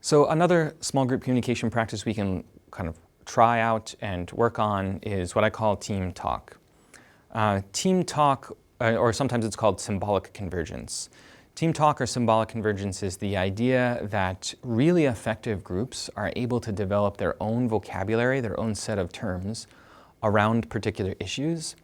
So another small group communication practice we can kind of try out and work on is what I call team talk. Team talk, or sometimes it's called symbolic convergence. Team talk or symbolic convergence is the idea that really effective groups are able to develop their own vocabulary, their own set of terms around particular issues,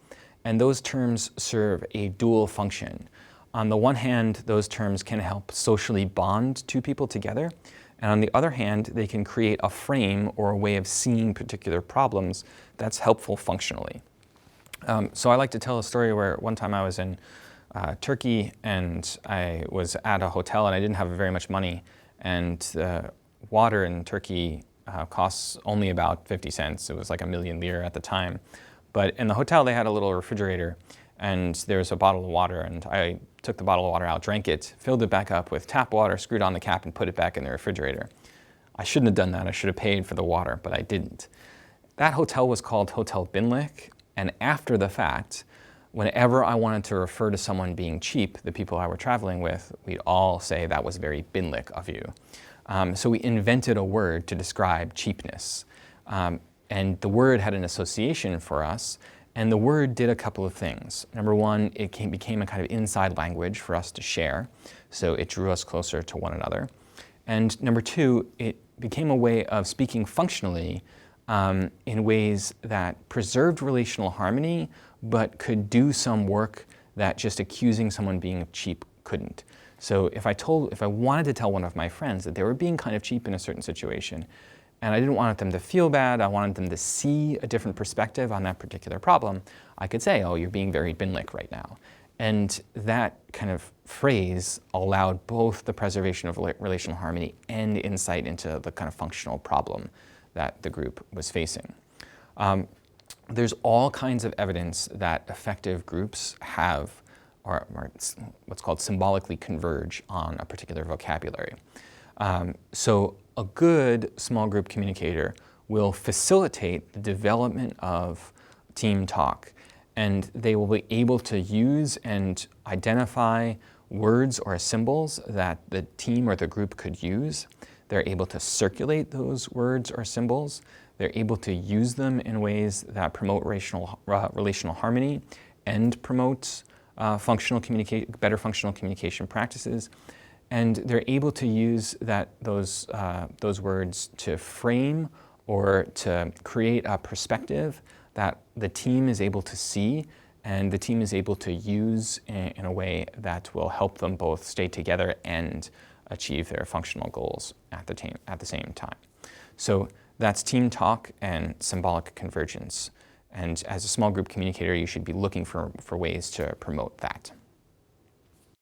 and those terms serve a dual function. On the one hand, those terms can help socially bond two people together, and on the other hand, they can create a frame or a way of seeing particular problems that's helpful functionally. So I like to tell a story where one time I was in Turkey and I was at a hotel and I didn't have very much money, and water in Turkey costs only about 50 cents. It was like 1,000,000 lira at the time. But in the hotel they had a little refrigerator and there was a bottle of water, and I took the bottle of water out, drank it, filled it back up with tap water, screwed on the cap and put it back in the refrigerator. I shouldn't have done that. I should have paid for the water, but I didn't. That hotel was called Hotel Binlik, and after the fact, whenever I wanted to refer to someone being cheap, the people I were traveling with, we'd all say that was very Binlik of you. So we invented a word to describe cheapness. And the word had an association for us, and the word did a couple of things. Number one, it became a kind of inside language for us to share, so it drew us closer to one another. And number two, it became a way of speaking functionally in ways that preserved relational harmony, but could do some work that just accusing someone being cheap couldn't. So if I wanted to tell one of my friends that they were being kind of cheap in a certain situation, and I didn't want them to feel bad, I wanted them to see a different perspective on that particular problem, I could say, oh, you're being very Binlik right now. And that kind of phrase allowed both the preservation of relational harmony and insight into the kind of functional problem that the group was facing. There's all kinds of evidence that effective groups have, or what's called symbolically converge on a particular vocabulary. So a good small group communicator will facilitate the development of team talk, and they will be able to use and identify words or symbols that the team or the group could use. They're able to circulate those words or symbols. They're able to use them in ways that promote relational harmony and promote better functional communication practices. And they're able to use those words to frame or to create a perspective that the team is able to see and the team is able to use in a way that will help them both stay together and achieve their functional goals at the same time. So that's team talk and symbolic convergence. And as a small group communicator, you should be looking for ways to promote that.